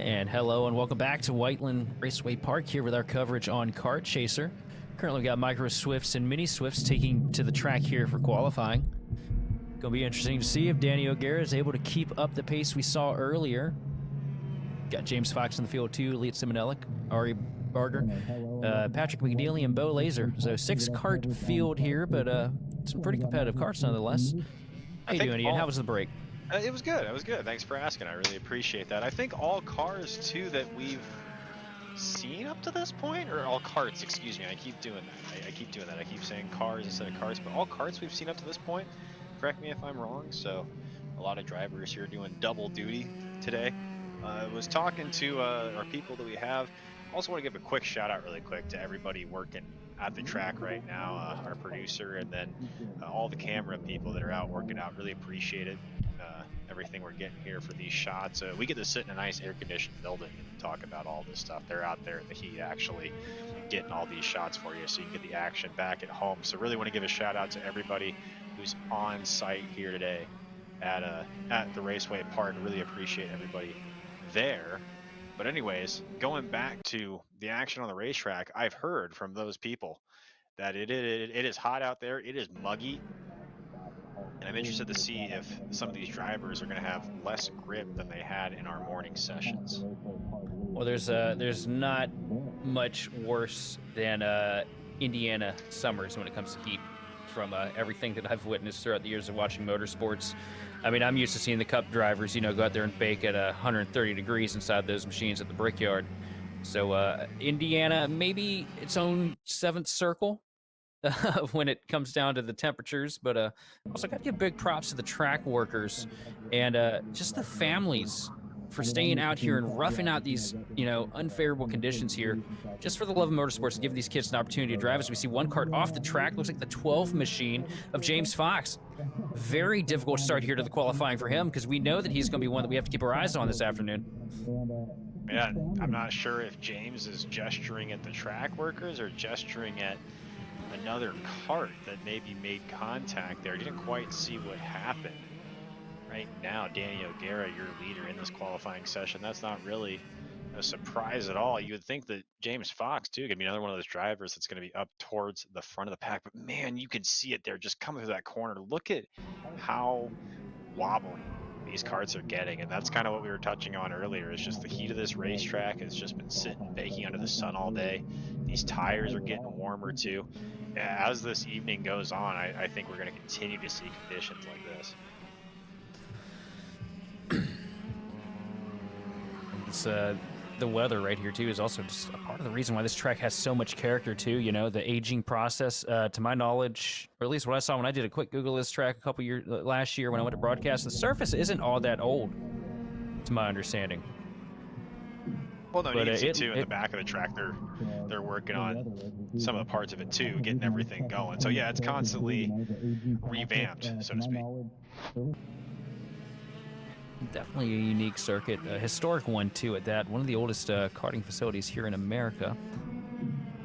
And hello and welcome back to Whiteland Raceway Park here with our coverage on Kart Chaser. Currently we've got Micro Swifts and Mini Swifts taking to the track here for qualifying. Gonna be interesting to see if Danny O'Gara is able to keep up the pace we saw earlier. Got James Fox in the field too, Elliot Simonelik, Ari Barger, Patrick McNeely, and Bo Laser. So 6-kart field here, but some pretty competitive karts nonetheless. How you doing, Ian? How was the break? It was good. It was good. Thanks for asking. I really appreciate that. I think all cars too that we've seen up to this point, or all karts, excuse me. I keep doing that. I keep doing that. I keep saying cars instead of karts, but all karts we've seen up to this point. Correct me if I'm wrong. So, a lot of drivers here doing double duty today. I was talking to our people that we have. Also want to give a quick shout out really quick to everybody working at the track right now, our producer, and then all the camera people that are out working out. Really appreciate it. Everything we're getting here for these shots. We get to sit in a nice air-conditioned building and talk about all this stuff. They're out there in the heat actually getting all these shots for you so you can get the action back at home. So really want to give a shout out to everybody who's on site here today at the Raceway Park. Really appreciate everybody there. But anyways, going back to the action on the racetrack, I've heard from those people that it is hot out there. It is muggy. And I'm interested to see if some of these drivers are going to have less grip than they had in our morning sessions. Well, there's not much worse than Indiana summers when it comes to heat from everything that I've witnessed throughout the years of watching motorsports. I mean, I'm used to seeing the Cup drivers, go out there and bake at 130 degrees inside those machines at the Brickyard. So Indiana, maybe its own seventh circle when it comes down to the temperatures, but also got to give big props to the track workers and just the families for staying out here and roughing out these unfavorable conditions here just for the love of motorsports, to give these kids an opportunity to drive. As we see one kart off the track, looks like the 12 machine of James Fox. Very difficult start here to the qualifying for him, because we know that he's going to be one that we have to keep our eyes on this afternoon. Yeah, I'm not sure if James is gesturing at the track workers or gesturing at another kart that maybe made contact there. Didn't quite see what happened. Right now, Danny O'Gara, your leader in this qualifying session, that's not really a surprise at all. You would think that James Fox, too, could be another one of those drivers that's going to be up towards the front of the pack. But, man, you can see it there just coming through that corner. Look at how wobbly these karts are getting. And that's kind of what we were touching on earlier. It's just the heat of this racetrack has just been sitting, baking under the sun all day. These tires are getting warmer, too. As this evening goes on, I think we're going to continue to see conditions like this. It's the weather right here too is also just a part of the reason why this track has so much character too. The aging process, to my knowledge, or at least what I saw when I did a quick Google this track a couple years last year when I went to broadcast, the surface isn't all that old, to my understanding. Well, no, you can see too in the back of the track they're working on some of the parts of it too, getting everything going. So yeah, it's constantly revamped, so to speak. Definitely a unique circuit, a historic one too at that. One of the oldest karting facilities here in America.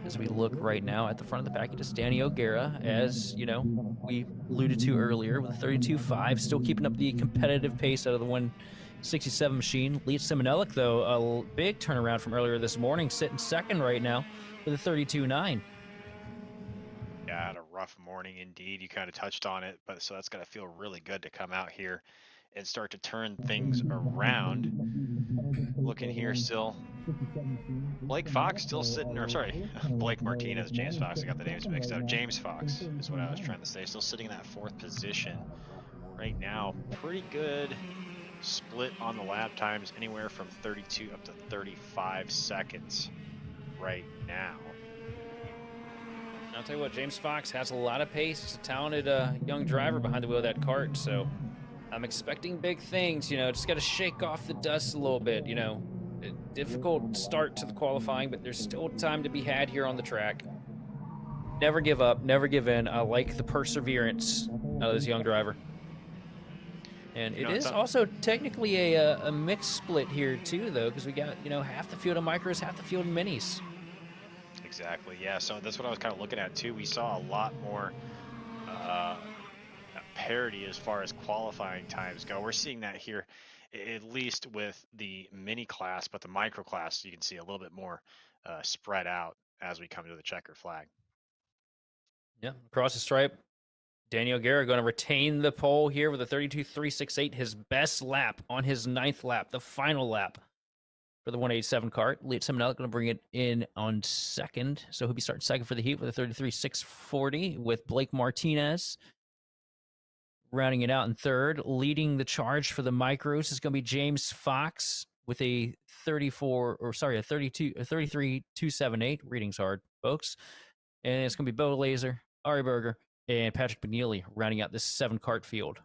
As we look right now at the front of the package, it's Danny O'Gara, as we alluded to earlier, with a 32.5, still keeping up the competitive pace out of the 167 machine. Elliot Simonelik, though, a big turnaround from earlier this morning, sitting second right now with a 32.9. Yeah, had a rough morning indeed. You kind of touched on it, but so that's got to feel really good to come out here and start to turn things around. Looking here still, Blake Fox still sitting, or sorry, Blake Martinez, James Fox, I got the names mixed up. James Fox is what I was trying to say. Still sitting in that fourth position right now. Pretty good split on the lap times, anywhere from 32 up to 35 seconds right now. I'll tell you what, James Fox has a lot of pace. He's a talented young driver behind the wheel of that kart, so I'm expecting big things. Just got to shake off the dust a little bit. A difficult start to the qualifying, but there's still time to be had here on the track. Never give up, never give in. I like the perseverance of this young driver. And it is also technically a mixed split here too, though, because we got half the field of micros, half the field of minis. Exactly. Yeah. So that's what I was kind of looking at too. We saw a lot more parity as far as qualifying times go. We're seeing that here at least with the mini class, but the micro class you can see a little bit more spread out as we come to the checker flag. Yeah, across the stripe, Daniel Guerra going to retain the pole here with a 32.368, his best lap on his 9th lap, the final lap for the 187 kart. Leads him out, going to bring it in on second. So he'll be starting second for the heat with a 33.640 with Blake Martinez rounding it out in third. Leading the charge for the micros is going to be James Fox with a 33.278. Reading's hard, folks. And it's going to be Bo Laser, Ari Berger, and Patrick McNeely rounding out this 7 kart field.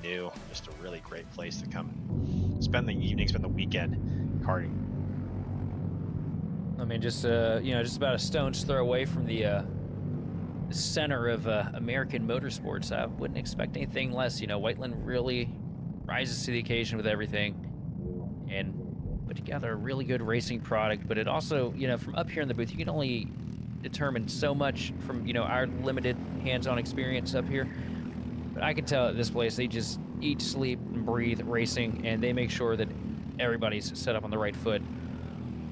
New, just a really great place to come spend the evening, spend the weekend karting. I mean, just just about a stone's throw away from the center of American motorsports. I wouldn't expect anything less. Whiteland really rises to the occasion with everything, and put together a really good racing product. But it also, from up here in the booth, you can only determine so much from our limited hands-on experience up here. But I can tell at this place, they just eat, sleep, and breathe racing, and they make sure that everybody's set up on the right foot.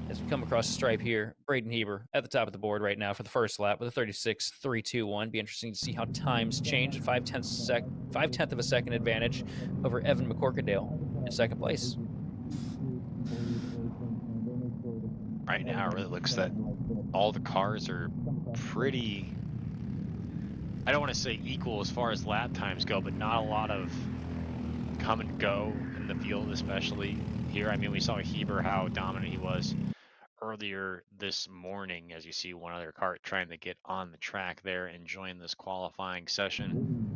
As we come across the stripe here, Braden Heber at the top of the board right now for the first lap with a 36.321. Be interesting to see how times change. 5/10 of a second advantage over Evan McCorkadale in second place. Right now, it really looks that all the cars are pretty, I don't want to say equal as far as lap times go, but not a lot of come and go in the field, especially here. I mean, we saw Heber, how dominant he was earlier this morning, as you see one other kart trying to get on the track there and join this qualifying session.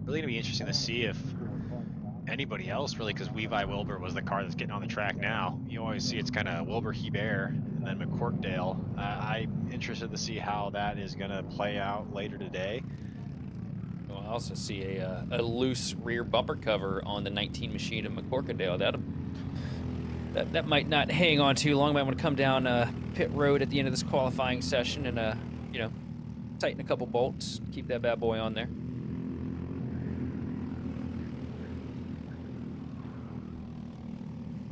Really gonna be interesting to see if anybody else, really, because Levi Wilbur was the car that's getting on the track now. You always see it's kind of Wilbur, Hebert, and then McCorkdale. I'm interested to see how that is going to play out later today. Well, I also see a loose rear bumper cover on the 19 machine of McCorkadale. That might not hang on too long. Might want to come down pit road at the end of this qualifying session and tighten a couple bolts, keep that bad boy on there.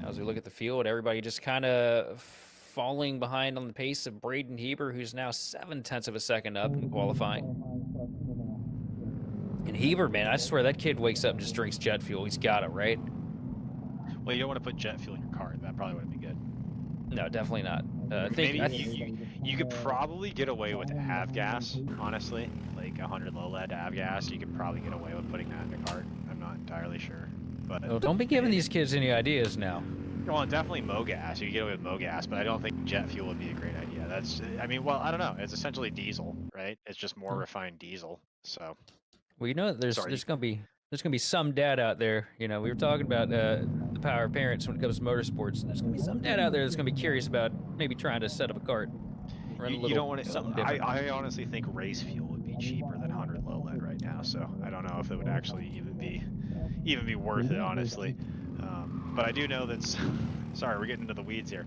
As we look at the field, everybody just kind of falling behind on the pace of Braden Heber, who's now 0.7 of a second up in qualifying. And Heber, man, I swear that kid wakes up and just drinks jet fuel. He's got it, right? Well, you don't want to put jet fuel in your car. That probably wouldn't be good. No, definitely not. You could probably get away with avgas, honestly. Like 100 low lead avgas, you could probably get away with putting that in a kart. I'm not entirely sure. But well, don't be giving these kids any ideas now. Well, definitely MoGas. You can get away with MoGas, but I don't think jet fuel would be a great idea. Well, I don't know. It's essentially diesel, right? It's just more refined diesel. So. Well, there's gonna be some dad out there. We were talking about the power of parents when it comes to motorsports. There's gonna be some dad out there that's gonna be curious about maybe trying to set up a kart. You don't want to. Something different. I honestly think race fuel would be cheaper than 100 low lead right now. So I don't know if it would actually even be worth it, honestly. But I do know that's. Sorry, we're getting into the weeds here.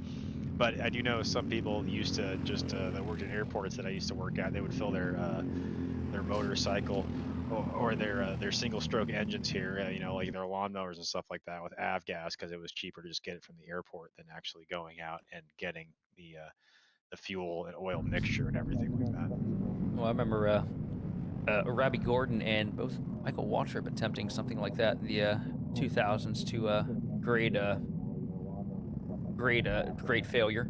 But I do know some people used to just that worked in airports that I used to work at. They would fill their motorcycle or their single stroke engines here, like their lawnmowers and stuff like that, with avgas, because it was cheaper to just get it from the airport than actually going out and getting the fuel and oil mixture and everything like that. Well, I remember Robbie Gordon and both Michael Waltrip attempting something like that in the 2000s to great failure.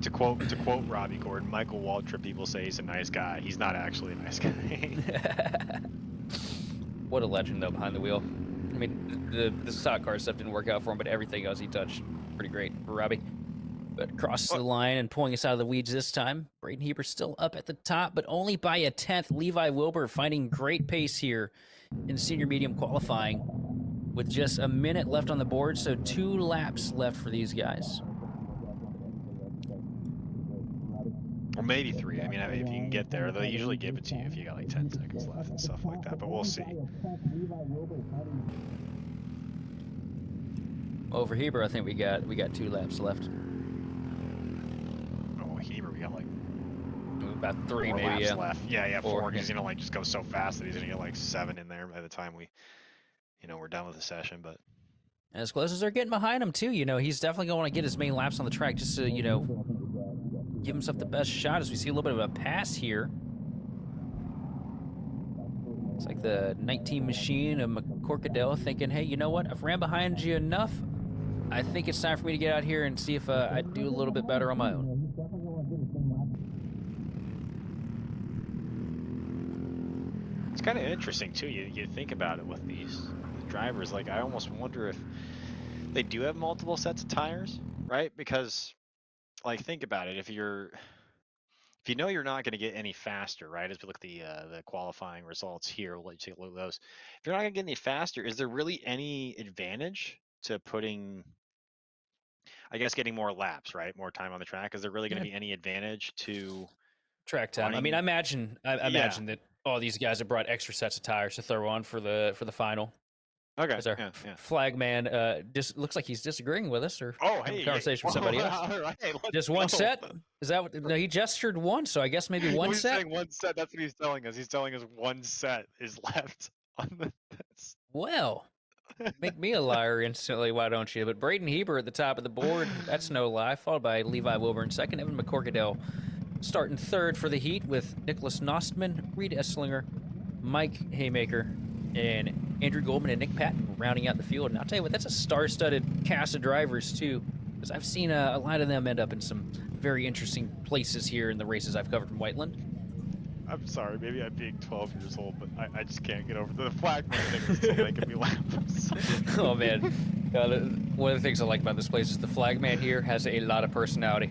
to quote Robbie Gordon, Michael Waltrip, people say he's a nice guy. He's not actually a nice guy. What a legend, though, behind the wheel. I mean, the stock car stuff didn't work out for him, but everything else he touched, pretty great for Robbie. But crosses the line and pulling us out of the weeds this time. Braden Heber still up at the top, but only by a tenth. Levi Wilbur finding great pace here in senior medium qualifying with just a minute left on the board, so 2 laps left for these guys. Or maybe 3. I mean, if you can get there, they usually give it to you if you got like 10 seconds left and stuff like that, but we'll see. Over Heber, I think we got 2 laps left. Oh, Heber, we got like about 3 4 maybe, laps left. Yeah, 4, because, yeah. like, just go so fast that he's going to get like 7 in there by the time we're done with the session, but... And as close as they're getting behind him, too, he's definitely going to want to get as many laps on the track just to, give himself the best shot as we see a little bit of a pass here. It's like the 19 machine of McCorkadell thinking, hey, you know what? I've ran behind you enough. I think it's time for me to get out here and see if I do a little bit better on my own. It's kind of interesting, too. You think about it with these drivers. Like, I almost wonder if they do have multiple sets of tires, right? Because, like, think about it. If you know you're not going to get any faster, right? As we look at the qualifying results here, we'll let you take a look at those. If you're not going to get any faster, is there really any advantage to putting, I guess, getting more laps, right? More time on the track? Is there really going to be any advantage to track time? I mean, I imagine that all these guys have brought extra sets of tires to throw on for the final. Okay. As our flag man just looks like he's disagreeing with us or having a conversation with somebody else. All right, just one set? Is that what? No, he gestured one, so I guess maybe one he's set. Saying one set. That's what he's telling us. He's telling us one set is left on the. Well, make me a liar instantly, why don't you? But Braden Heber at the top of the board, that's no lie, followed by Levi Wilbur in second. Evan McCorkadell starting third for the heat with Nicholas Nostman, Reed Esslinger, Mike Haymaker, and Andrew Goldman and Nick Patton rounding out the field. And I'll tell you what, that's a star-studded cast of drivers, too, because I've seen a lot of them end up in some very interesting places here in the races I've covered from Whiteland. I'm sorry, maybe I'm being 12 years old, but I just can't get over the flagman thing. It's still making me laugh. Oh, man. One of the things I like about this place is the flagman here has a lot of personality.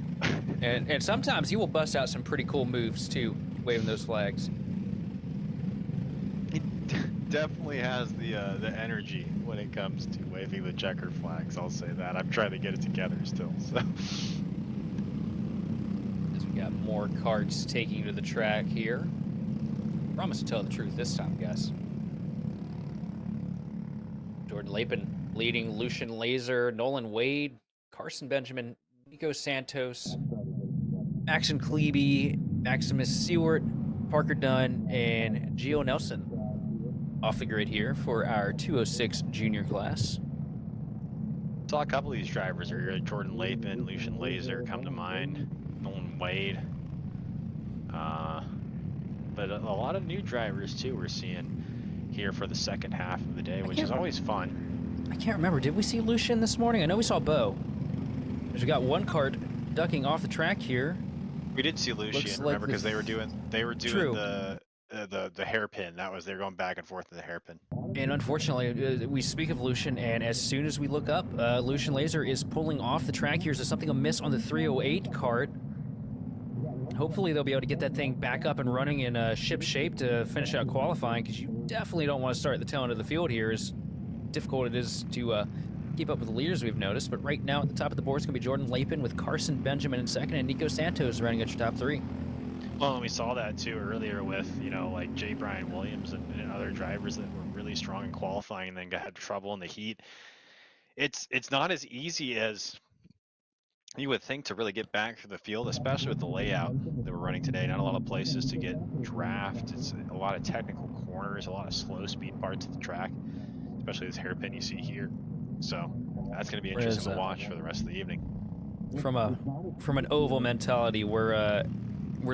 And sometimes he will bust out some pretty cool moves, too, waving those flags. Definitely has the energy when it comes to waving the checkered flags. I'll say that. I'm trying to get it together still. So as we got more carts taking to the track here. Promise to tell the truth this time, guys. Jordan Lapin leading, Lucian Laser, Nolan Wade, Carson Benjamin, Nico Santos, Axon Klebe, Maximus Seward, Parker Dunn, and Gio Nelson off the grid here for our 206 junior class. Saw a couple of these drivers earlier. Jordan Lapin, Lucian Laser come to mind. Nolan Wade. But a lot of new drivers too we're seeing here for the second half of the day, which is always fun. I can't remember. Did we see Lucian this morning? I know we saw Bo. We got one cart ducking off the track here. We did see Lucian, remember, because they were doing the hairpin. They were going back and forth in the hairpin. And unfortunately, we speak of Lucian, and as soon as we look up, Lucian Laser is pulling off the track here. Is there something amiss on the 308 cart? Hopefully they'll be able to get that thing back up and running in ship shape to finish out qualifying, because you definitely don't want to start at the tail end of the field here, as difficult it is to keep up with the leaders we've noticed. But right now at the top of the board is going to be Jordan Lapin with Carson Benjamin in second and Nico Santos running at your top 3. Well, and we saw that too earlier with, like J. Brian Williams and other drivers that were really strong in qualifying and then had trouble in the heat. It's not as easy as you would think to really get back to the field, especially with the layout that we're running today. Not a lot of places to get draft. It's a lot of technical corners, a lot of slow speed parts of the track, especially this hairpin you see here. So that's going to be interesting to watch for the rest of the evening. From an oval mentality, where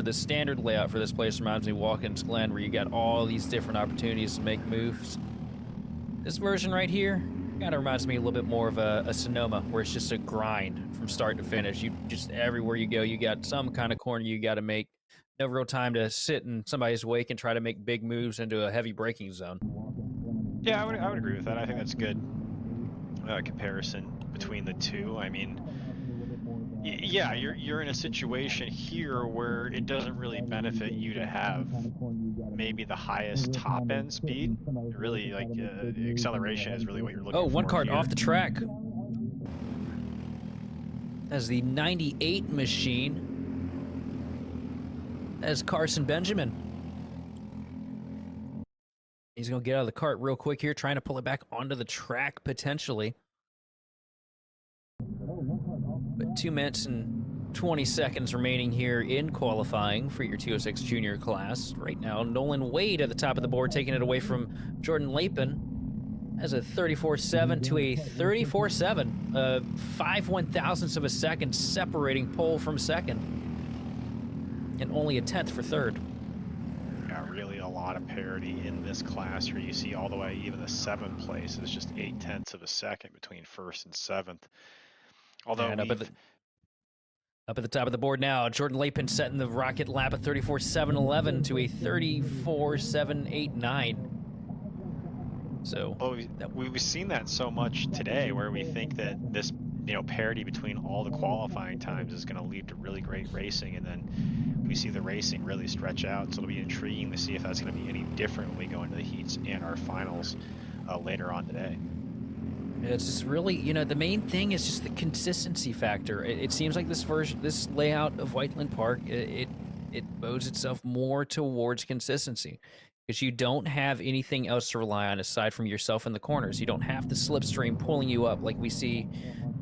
the standard layout for this place reminds me of Watkins Glen, where you got all these different opportunities to make moves. This version right here kind of reminds me a little bit more of a Sonoma, where it's just a grind from start to finish. You just, everywhere you go, you got some kind of corner you got to make. No real time to sit in somebody's wake and try to make big moves into a heavy braking zone. Yeah, I would agree with that. I think that's a good comparison between the two. I mean, yeah, you're in a situation here where it doesn't really benefit you to have maybe the highest top end speed. Really, like acceleration is really what you're Oh, looking one for cart here. off the track. As the 98 machine. As Carson Benjamin. He's going to get out of the cart real quick here, trying to pull it back onto the track potentially. But 2 minutes and 20 seconds remaining here in qualifying for your 206 junior class. Right now, Nolan Wade at the top of the board, taking it away from Jordan Lapin. As a 34.7 to a 34.7. 5 1,000ths of a second separating pole from second. And only a 10th for third. Yeah, really a lot of parity in this class where you see all the way, even the 7th place is just 0.8 of a second between 1st and 7th. Although and up at the top of the board now, Jordan Lapin setting the rocket lap at 34.711 to a 34.789. So well, we've seen that so much today, where we think that this parity between all the qualifying times is going to lead to really great racing, and then we see the racing really stretch out. So it'll be intriguing to see if that's going to be any different when we go into the heats and our finals later on today. It's just really, the main thing is just the consistency factor. It seems like this layout of Whiteland Park, it bodes itself more towards consistency, because you don't have anything else to rely on aside from yourself in the corners. You don't have the slipstream pulling you up like we see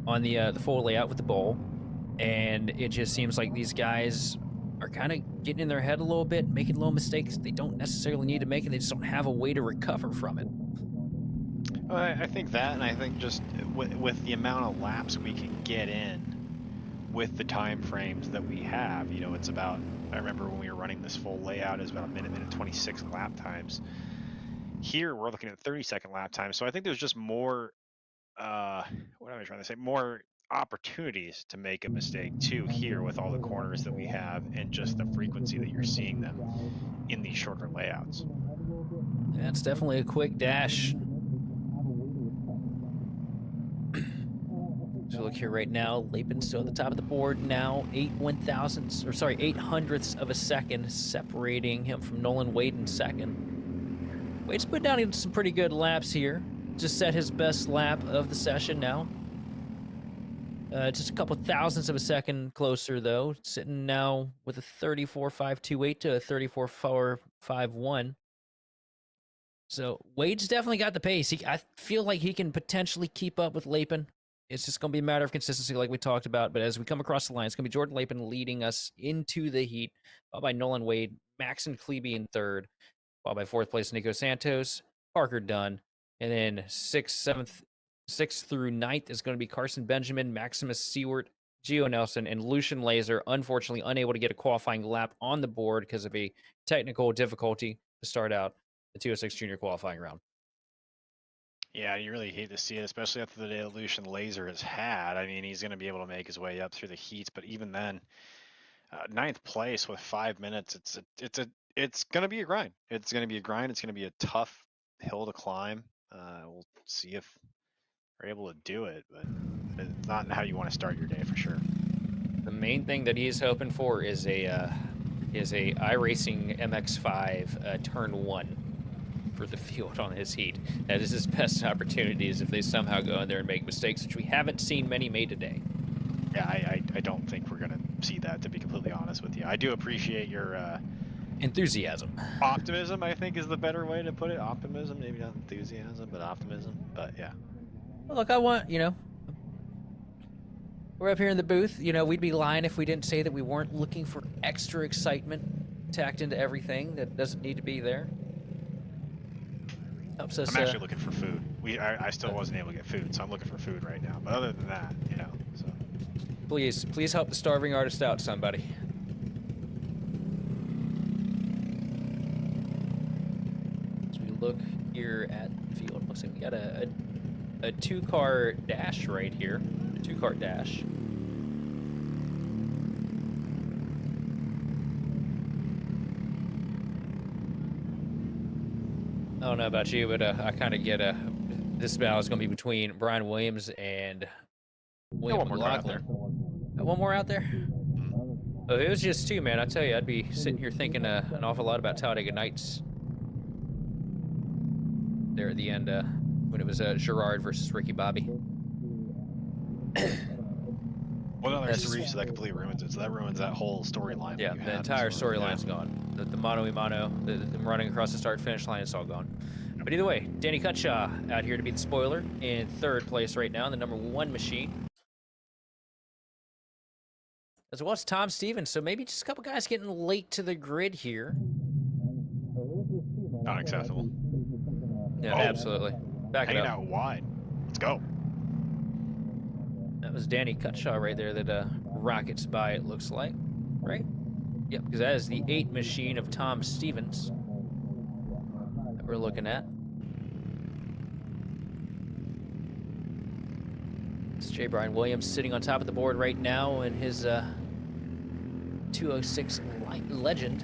on the full layout with the bowl, and it just seems like these guys are kind of getting in their head a little bit, making little mistakes they don't necessarily need to make, and they just don't have a way to recover from it. Well, I think that, and I think just with the amount of laps we can get in with the time frames that we have, it's about, I remember when we were running this full layout, it's about a minute 26 lap times. Here we're looking at 30-second lap times, so I think there's just more, what am I trying to say, more opportunities to make a mistake too here with all the corners that we have and just the frequency that you're seeing them in these shorter layouts. That's definitely a quick dash. So look here right now, Lapin's still at the top of the board now, 8 hundredths of a second separating him from Nolan Wade in second. Wade's put down some pretty good laps here. Just set his best lap of the session now. Just a couple thousandths of a second closer though, sitting now with a 34.528 to a 34.451. So Wade's definitely got the pace. I feel like he can potentially keep up with Lapin. It's just going to be a matter of consistency like we talked about. But as we come across the line, it's going to be Jordan Lapin leading us into the heat, followed by Nolan Wade, Maxon Klebe in third, followed by 4th place Nico Santos, Parker Dunn, and then 6th through 9th is going to be Carson Benjamin, Maximus Seward, Gio Nelson, and Lucian Laser, unfortunately unable to get a qualifying lap on the board because of a technical difficulty to start out the 206 junior qualifying round. Yeah, you really hate to see it, especially after the day that Lucian Laser has had. I mean, he's going to be able to make his way up through the heats, but even then, 9th place with 5 minutes, it's going to be a grind. It's going to be a grind. It's going to be a tough hill to climb. We'll see if we're able to do it, but it's not how you want to start your day for sure. The main thing that he's hoping for is a iRacing MX-5 turn 1 for the field on his heat. That is his best opportunities if they somehow go in there and make mistakes, which we haven't seen many made today. Yeah, I don't think we're going to see that, to be completely honest with you. I do appreciate your enthusiasm. Optimism, I think, is the better way to put it. Optimism, maybe not enthusiasm, but optimism. But yeah. Well, look, I want, we're up here in the booth. We'd be lying if we didn't say that we weren't looking for extra excitement tacked into everything that doesn't need to be there. Helps us. I'm actually looking for food. I still wasn't able to get food, so I'm looking for food right now. But other than that, so. Please help the starving artist out, somebody. As we look here at the field, looks like we got a 2-car dash right here. A 2-car dash. I don't know about you, but I kind of get this battle is going to be between Brian Williams and Got William one more car out there. McLaughlin. Got one more out there? Oh, if it was just two, man, I tell you, I'd be sitting here thinking an awful lot about Talladega Nights there at the end when it was Gerard versus Ricky Bobby. Well, no, there's three, so that completely ruins it. So that ruins that whole storyline. Yeah, the entire storyline's gone. The mano a mano, them running across the start-finish line, it's all gone. But either way, Danny Cutshaw out here to be the spoiler in third place right now in the number 1 machine. As well as Tom Stevens, so maybe just a couple guys getting late to the grid here. Not acceptable. Yeah, absolutely. Back it Hanging up. out wide. Let's go. That was Danny Cutshaw right there that rockets by, it looks like. Right? Yep, because that is the 8 machine of Tom Stevens that we're looking at. It's J. Brian Williams sitting on top of the board right now in his 206 Legend.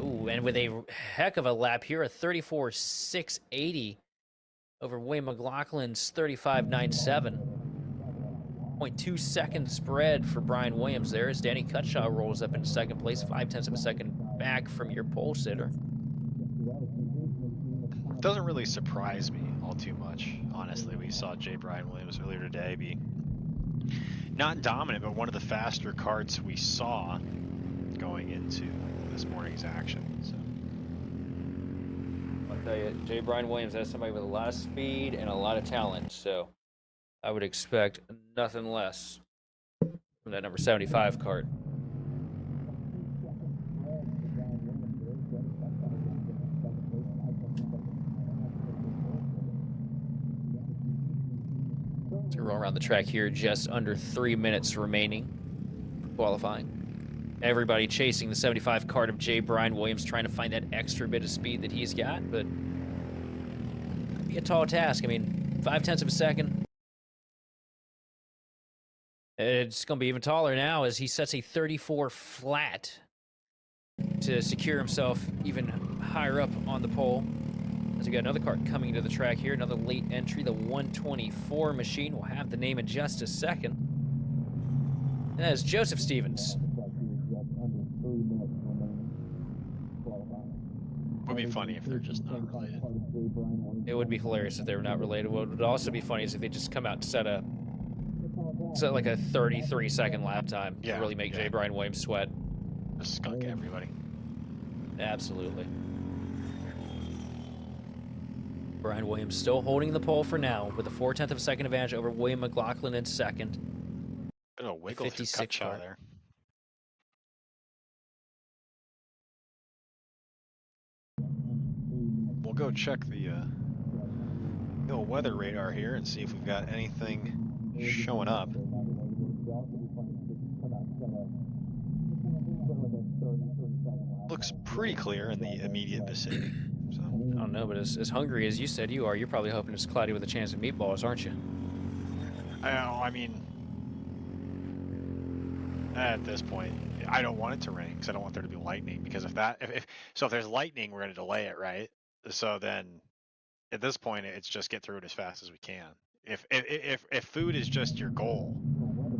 Ooh, and with a heck of a lap here, a 34.680 over William McLaughlin's 35.97. 0.2 second spread for Brian Williams there as Danny Cutshaw rolls up in second place, 0.5 of a second back from your pole sitter. It doesn't really surprise me all too much, honestly. We saw J. Brian Williams earlier today be not dominant, but one of the faster karts we saw going into this morning's action. So I'll tell you, J. Brian Williams has somebody with a lot of speed and a lot of talent, so I would expect nothing less from that number 75 kart. So we're around the track here, just under 3 minutes remaining for qualifying. Everybody chasing the 75 kart of J. Brian Williams, trying to find that extra bit of speed that he's got, but it'd be a tall task. I mean, 0.5 of a second. It's going to be even taller now as he sets a 34 flat to secure himself even higher up on the pole. As we got another kart coming to the track here, another late entry, the 124 machine. We'll have the name in just a second. And that is Joseph Stevens. it would be funny if they're just not related. It would be hilarious if they were not related. What would also be funny is if they just come out and set like a 33-second lap time to really make J. Brian Williams sweat. Just skunk everybody. Absolutely. Brian Williams still holding the pole for now with a 0.4 of a second advantage over William McLaughlin in second. Bit of a wiggle through Cutshaw there. We'll go check the old weather radar here and see if we've got anything showing up. Looks pretty clear in the immediate vicinity. So. I don't know, but as hungry as you said you are, you're probably hoping it's cloudy with a chance of meatballs, aren't you? I mean, at this point, I don't want it to rain because I don't want there to be lightning. Because if there's lightning, we're going to delay it, right? So then, at this point, it's just get through it as fast as we can. If food is just your goal,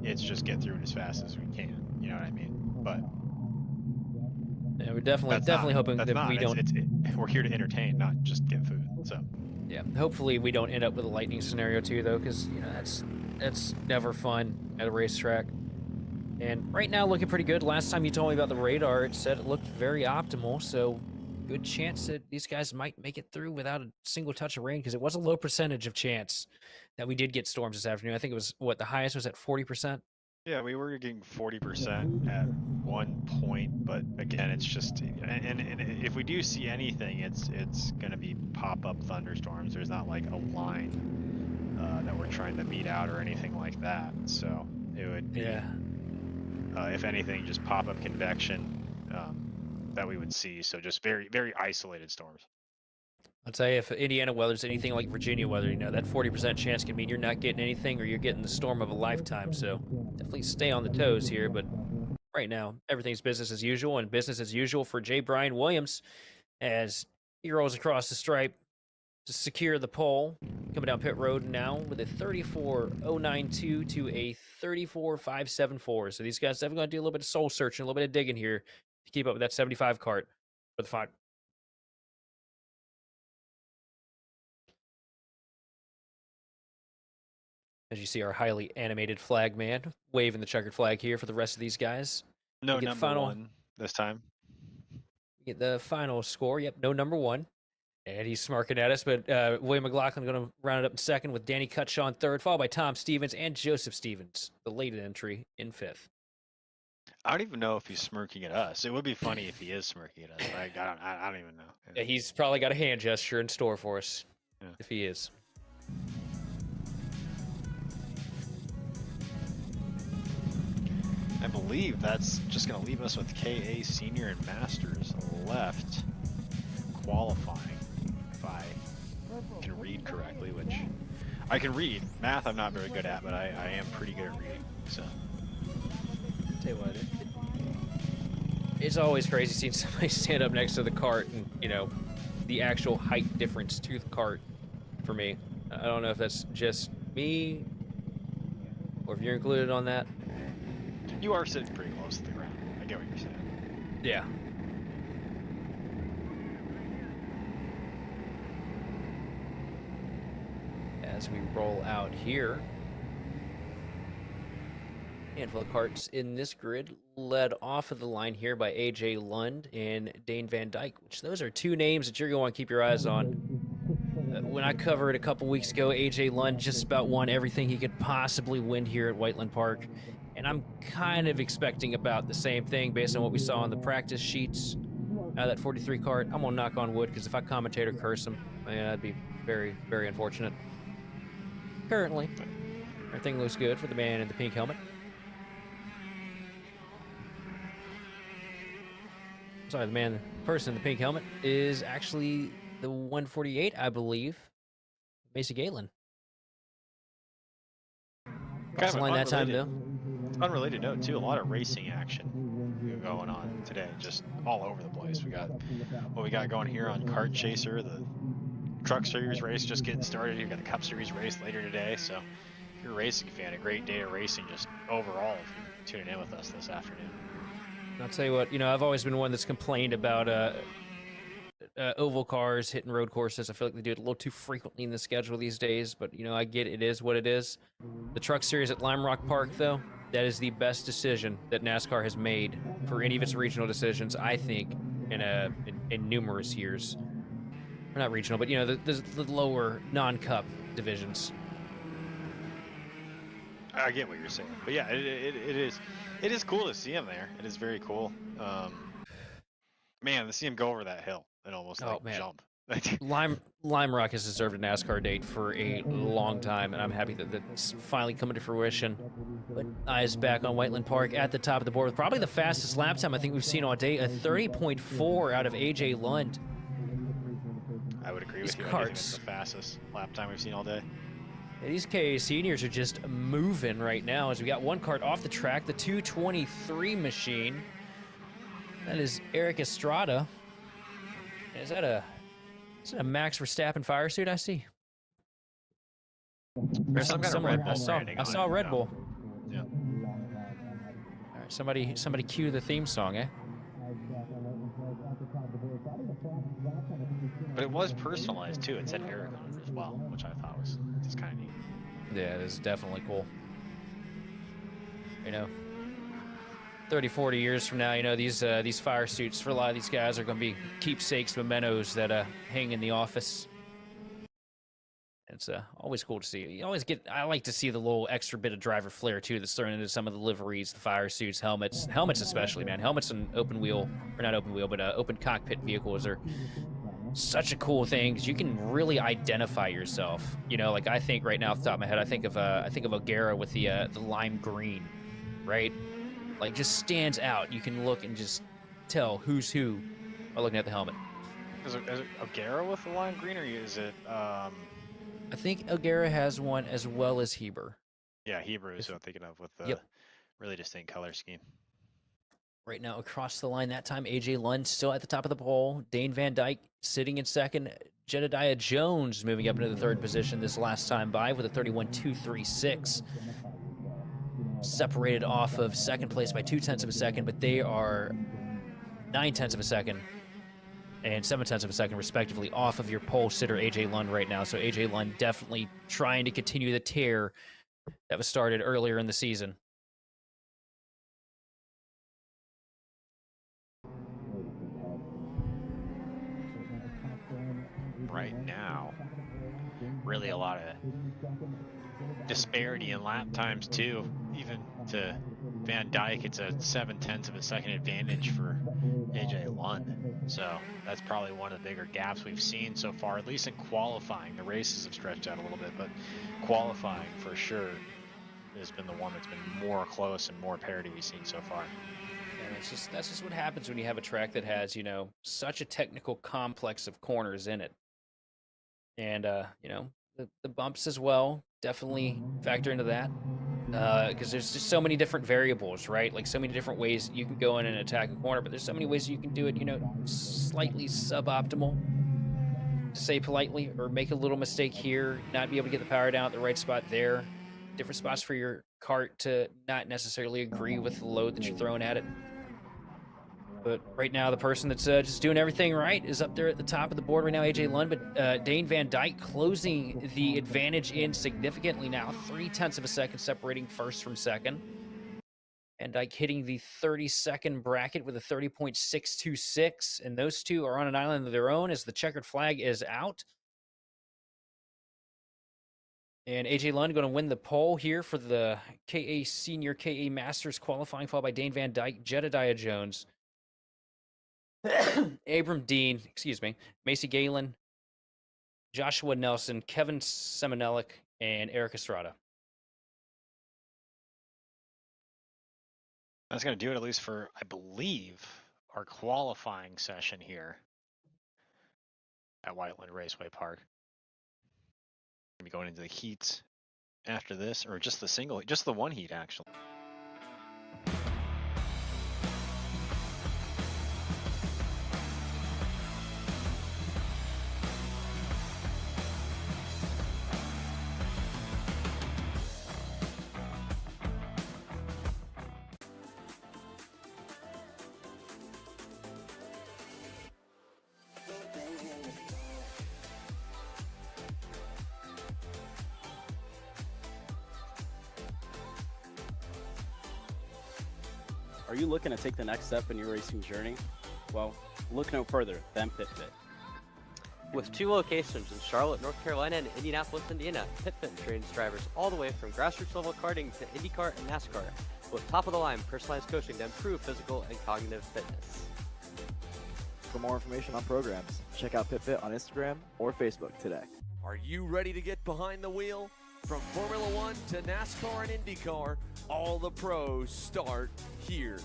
it's just get through it as fast as we can. You know what I mean? But yeah, we're definitely hoping that we don't. We're here to entertain, not just get food. So yeah, hopefully we don't end up with a lightning scenario too, though, because that's never fun at a racetrack. And right now, looking pretty good. Last time you told me about the radar, it said it looked very optimal. So good chance that these guys might make it through without a single touch of rain, because it was a low percentage of chance that we did get storms this afternoon. I think it was the highest was at 40%. Yeah, we were getting 40% at one point, but again, it's just, and if we do see anything, it's going to be pop-up thunderstorms. There's not like a line that we're trying to beat out or anything like that. So it would be, if anything, just pop-up convection that we would see. So just very, very isolated storms. I'll tell you, if Indiana weather's anything like Virginia weather, that 40% chance can mean you're not getting anything or you're getting the storm of a lifetime. So definitely stay on the toes here. But right now, everything's business as usual, and business as usual for J. Brian Williams as He rolls across the stripe to secure the pole. Coming down pit road now with a 34.092 to a 34.574. So these guys definitely going to do a little bit of soul searching, a little bit of digging here to keep up with that 75 cart for the final. As you see our highly animated flag man waving the checkered flag here for the rest of these guys. No We get number one this time. Get the final score. Yep, no number one. And he's smirking at us, but William McLaughlin going to round it up in second with Danny Cutshaw in third, followed by Tom Stevens and Joseph Stevens, the late entry, in fifth. I don't even know if he's smirking at us. It would be funny if he is smirking at us. I don't even know. Yeah, he's probably got a hand gesture in store for us, Yeah. if he is. I believe that's just going to leave us with KA Senior and Masters left qualifying, if I can read correctly, which I can read. Math I'm not very good at, but I am pretty good at reading. So. Tell you what, it's always crazy seeing somebody stand up next to the cart and, you know, the actual height difference to the cart for me. I don't know if that's just me or if you're included on that. You are sitting pretty close to the ground. I get what you're saying. Yeah. As we roll out here, handful of carts in this grid led off of the line here by AJ Lund and Dane Van Dyke, which those are two names that you're going to want to keep your eyes on. When I covered a couple weeks ago, AJ Lund just about won everything he could possibly win here at Whiteland Park. And I'm kind of expecting about the same thing based on what we saw on the practice sheets out of that 43 cart. I'm going to knock on wood because if I commentate or curse him, man, that'd be very, very unfortunate. Currently, everything looks good for the man in the pink helmet. Sorry, the person in the pink helmet is actually the 148, I believe, Macy Galen. Kind of line that time, though. Unrelated note, too, a lot of racing action going on today, just all over the place. We got what we got going here on Kart Chaser, the Truck Series race just getting started. You've got the Cup Series race later today, so if you're a racing fan, a great day of racing just overall if you're tuning in with us this afternoon. I'll tell you what, you know, I've always been one that's complained about oval cars hitting road courses. I feel like they do it a little too frequently in the schedule these days, but, you know, I get it is what it is. The Truck Series at Lime Rock Park, though, that is the best decision that NASCAR has made for any of its regional decisions, I think, in numerous years. Or not regional, but, you know, the lower non-cup divisions. I get what you're saying, but yeah, it is cool to see him there. It is very cool. Man, to see him go over that hill and almost jump. Lime Rock has deserved a NASCAR date for a long time, and I'm happy that that's finally coming to fruition. But eyes back on Whiteland Park at the top of the board with probably the fastest lap time I think we've seen all day, a 30.4 out of AJ Lund. I would agree with you. I think it's the fastest lap time we've seen all day. These KA seniors are just moving right now as we got one cart off the track, the 223 machine. That is Eric Estrada. Is that a Max Verstappen fire suit I see? There's some kind of Red Bull I saw Red Bull. Yeah. All right, somebody cue the theme song, eh? But it was personalized too. It said Eric on it as well, which I thought was just kind of neat. Yeah, it is definitely cool. You know, 30, 40 years from now, you know, these fire suits for a lot of these guys are going to be keepsakes, mementos that hang in the office. It's always cool to see. I like to see the little extra bit of driver flair too that's thrown into some of the liveries, the fire suits, helmets especially, man. Helmets and open cockpit vehicles are such a cool thing because you can really identify yourself. You know, like I think right now off the top of my head, I think of O'Gara with the lime green, right? Like just stands out. You can look and just tell who's who by looking at the helmet. Is it O'Gara with the lime green, or is it? I think O'Gara has one as well as Heber. Yeah, Heber is what I'm thinking of with the really distinct color scheme. right now across the line that time. AJ Lund still at the top of the pole. Dane Van Dyke sitting in second. Jedediah Jones moving up into the third position this last time by with a 31.236. Separated off of second place by 0.2 of a second, but they are 0.9 of a second and 0.7 of a second, respectively, off of your pole sitter, AJ Lund, right now. So AJ Lund definitely trying to continue the tear that was started earlier in the season. Right now, really a lot of disparity in lap times too. Even to Van Dyke, it's a 0.7 of a second advantage for AJ Lund. So that's probably one of the bigger gaps we've seen so far, at least in qualifying. The races have stretched out a little bit, but qualifying for sure has been the one that's been more close and more parity we've seen so far. And that's just what happens when you have a track that has, you know, such a technical complex of corners in it. And, you know, the bumps as well definitely factor into that. Because there's just so many different variables, right? Like so many different ways you can go in and attack a corner, but there's so many ways you can do it, you know, slightly suboptimal, to say politely, or make a little mistake here, not be able to get the power down at the right spot there. Different spots for your cart to not necessarily agree with the load that you're throwing at it. But right now, the person that's just doing everything right is up there at the top of the board right now, AJ Lund. But Dane Van Dyke closing the advantage in significantly now, 0.3 of a second separating first from second. Van Dyke hitting the 30-second bracket with a 30.626, and those two are on an island of their own as the checkered flag is out. And AJ Lund going to win the pole here for the KA Senior KA Masters qualifying, followed by Dane Van Dyke, Jedediah Jones, Abram Dean, Macy Galen, Joshua Nelson, Kevin Semenelik, and Eric Estrada. That's going to do it, at least for, I believe, our qualifying session here at Whiteland Raceway Park. Going to be going into the heats after this, or just the one heat, actually. Are you looking to take the next step in your racing journey? Well, look no further than PitFit. With 2 locations in Charlotte, North Carolina and Indianapolis, Indiana, PitFit trains drivers all the way from grassroots level karting to Indy Kart and NASCAR with top-of-the-line personalized coaching to improve physical and cognitive fitness. For more information on programs, check out PitFit on Instagram or Facebook today. Are you ready to get behind the wheel? From Formula One to NASCAR and IndyCar, all the pros start here.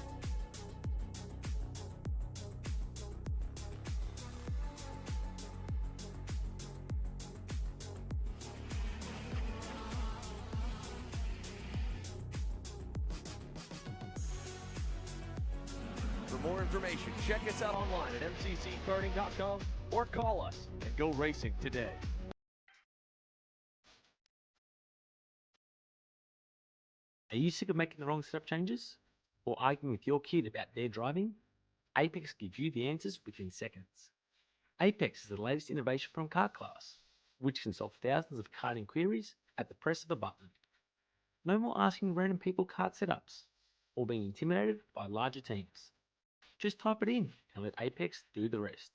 For more information, check us out online at mcckarting.com or call us and go racing today. Are you sick of making the wrong setup changes? Or arguing with your kid about their driving? Apex gives you the answers within seconds. Apex is the latest innovation from Kart Class, which can solve thousands of karting queries at the press of a button. No more asking random people kart setups, or being intimidated by larger teams. Just type it in and let Apex do the rest.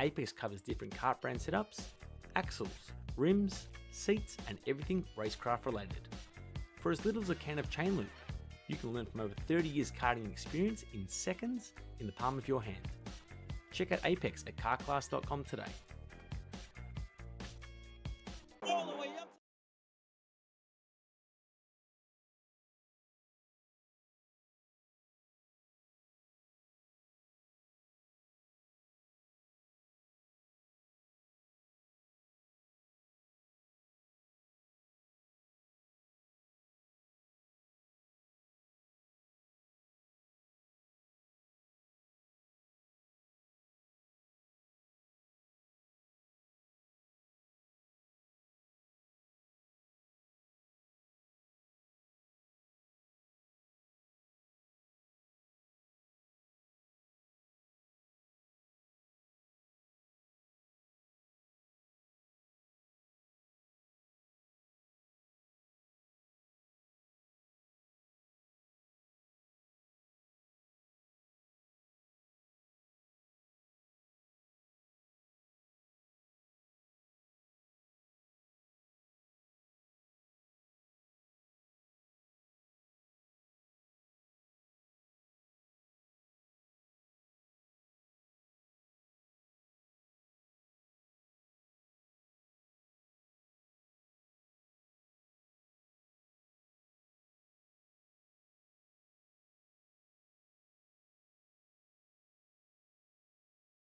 Apex covers different kart brand setups, axles, rims, seats, and everything racecraft related. For as little as a can of chain loop, you can learn from over 30 years karting experience in seconds in the palm of your hand. Check out Apex at kartclass.com today.